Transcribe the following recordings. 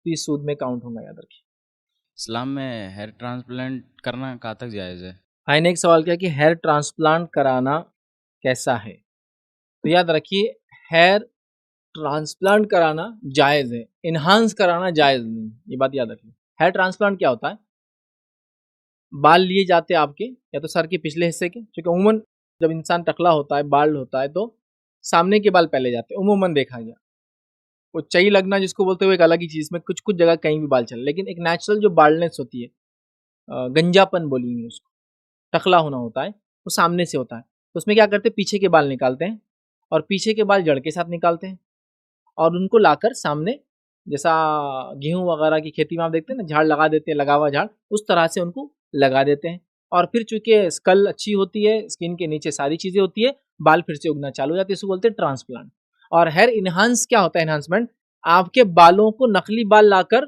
30 सूद में काउंट होगा, याद रखिए। इस्लाम में हेयर ट्रांसप्लांट करना कहाँ तक जायज़ है? भाई ने एक सवाल किया कि हेयर ट्रांसप्लांट कराना कैसा है। तो याद रखिए, हेयर ट्रांसप्लांट कराना जायज़ है, इन्हांस कराना जायज़ नहीं, ये बात याद रखिए। हेयर ट्रांसप्लांट क्या होता है, बाल लिए जाते हैं आपके या तो सर के पिछले हिस्से के, क्योंकि उमूमन जब इंसान टकला होता है, बाल्ड होता है, तो सामने के बाल पहले जाते हैं, उमूमन देखा गया। वो चई लगना जिसको बोलते हुए एक अलग ही चीज़ में, कुछ कुछ जगह कहीं भी बाल चले, लेकिन एक नेचुरल जो बाल्डनेस होती है, गंजापन बोलेंगे उसको, टकला होना होता है, वो सामने से होता है। तो उसमें क्या करते हैं, पीछे के बाल निकालते हैं और पीछे के बाल जड़ के साथ निकालते हैं और उनको लाकर सामने, जैसा गेहूं वगैरह की खेती में आप देखते हैं ना, झाड़ लगा देते हैं, लगा हुआ झाड़, उस तरह से उनको लगा देते हैं। और फिर चूंकि स्कल अच्छी होती है, स्किन के नीचे सारी चीज़ें होती है, बाल फिर से उगना चालू हो जाते हैं, इसको बोलते हैं ट्रांसप्लांट। और हेयर इनहांस क्या होता है, इन्हांसमेंट, आपके बालों को नकली बाल लाकर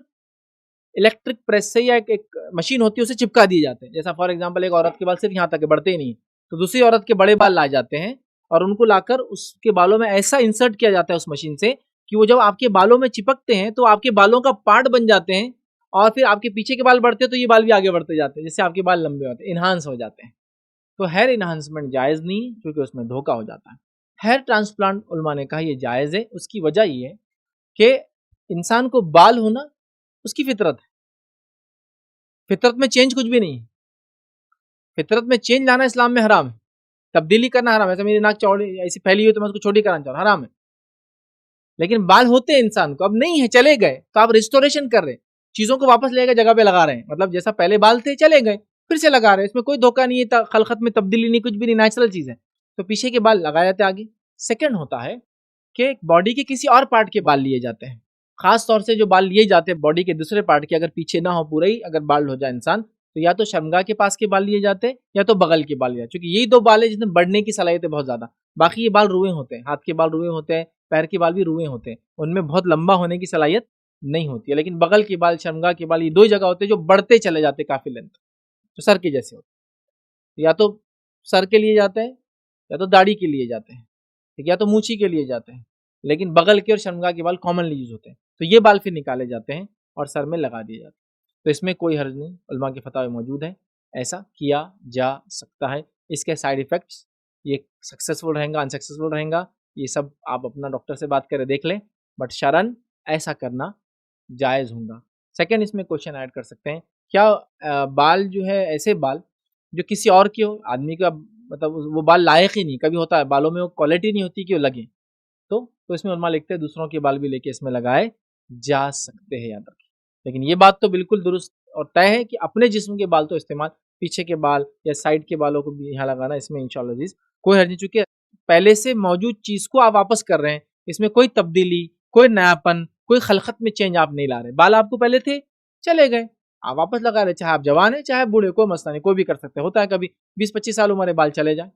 इलेक्ट्रिक प्रेस से या एक मशीन होती है उसे चिपका दिए जाते हैं। जैसा फॉर एग्जांपल एक औरत के बाल सिर्फ यहाँ तक बढ़ते ही नहीं, तो दूसरी औरत के बड़े बाल लाए जाते हैं और उनको लाकर उसके बालों में ऐसा इंसर्ट किया जाता है उस मशीन से कि वो जब आपके बालों में चिपकते हैं तो आपके बालों का पार्ट बन जाते हैं और फिर आपके पीछे के बाल बढ़ते हैं तो ये बाल भी आगे बढ़ते जाते हैं, जिससे आपके बाल लंबे होते हैं, इन्हांस हो जाते हैं। तो हेयर इन्हांसमेंट जायज़ नहीं, क्योंकि उसमें धोखा हो जाता है। हेयर ट्रांसप्लांट उलमा ने कहा ये जायज़ है। उसकी वजह ये है कि इंसान को बाल होना उसकी फितरत है, फितरत में चेंज कुछ भी नहीं है। फितरत में चेंज लाना इस्लाम में हराम है, तब्दीली करना हराम है। ऐसा मेरी नाक चौड़ी ऐसी फैली हुई तो मैं उसको छोटी कराना चाह रहा हूँ, हराम है। लेकिन बाल होते हैं इंसान को, अब नहीं है, चले गए, तो आप रिस्टोरेशन कर रहे हैं, चीजों को वापस लेकर जगह पे लगा रहे हैं, मतलब जैसा पहले बाल थे चले गए फिर से लगा रहे हैं, इसमें कोई धोखा नहीं है, खलखत में तब्दीली नहीं, कुछ भी नहीं, नेचुरल चीज है। तो पीछे के बाल लगाए जाते हैं आगे। सेकंड होता है कि बॉडी के किसी और पार्ट के बाल लिए जाते हैं, खास तौर से जो बाल लिए जाते हैं बॉडी के दूसरे पार्ट के, अगर पीछे ना हो पूरा ही, अगर बाल हो जाए इंसान, तो या तो शर्मगा के पास के बाल लिए जाते हैं या तो बगल के बाल लिए जाते हैं, क्योंकि यही दो बाल है जिसमें बढ़ने की सलाहियत है बहुत ज्यादा। बाकी ये बाल रुए होते हैं, हाथ के बाल रुए होते हैं, पैर के बाल भी रुए होते हैं, उनमें बहुत लंबा होने की सलाहियत नहीं होती है। लेकिन बगल के बाल, शर्मगा के बाल, ये दो ही जगह होते हैं जो बढ़ते चले जाते हैं काफी लेंथ, तो सर के जैसे होते हैं। या तो सर के लिए जाते हैं या तो दाढ़ी के लिए जाते हैं, ठीक, या तो मूछी के लिए जाते हैं, लेकिन बगल के और शर्मगा के बाल कॉमनली यूज होते हैं, तो ये बाल फिर निकाले जाते हैं और सर में लगा दिए जाते हैं। तो इसमें कोई हर्ज नहीं, उलमा के फतवा मौजूद है, ऐसा किया जा सकता है। इसके साइड इफेक्ट्स, ये सक्सेसफुल रहेगा अनसक्सेसफुल रहेगा, ये सब आप अपना डॉक्टर से बात करके देख लें, बट शरन ऐसा करना जायज़ होगा। सेकंड, इसमें क्वेश्चन ऐड कर सकते हैं, क्या बाल जो है, ऐसे बाल जो किसी और के हो, आदमी का मतलब वो बाल लायक ही नहीं, कभी होता है बालों में वो क्वालिटी नहीं होती कि वो लगे, तो इसमें उलमा लिखते हैं दूसरों के बाल भी लेके इसमें लगाए जा सकते हैं, याद रखिए। लेकिन ये बात तो बिल्कुल दुरुस्त और तय है कि अपने जिस्म के बाल तो इस्तेमाल, पीछे के बाल या साइड के बालों को भी यहाँ लगाना, इसमें इंशाल्लाह अज़ीज़ कोई हर्ज नहीं, चूंकि पहले से मौजूद चीज को आप वापस कर रहे हैं, इसमें कोई तब्दीली, कोई नयापन, कोई खलखत में चेंज आप नहीं ला रहे। बाल आपको पहले थे, चले गए, आप वापस लगा रहे, चाहे आप जवान है चाहे बूढ़े, कोई मसला नहीं, कोई भी कर सकते हैं। होता है कभी 20-25 साल उम्र है बाल चले जाए,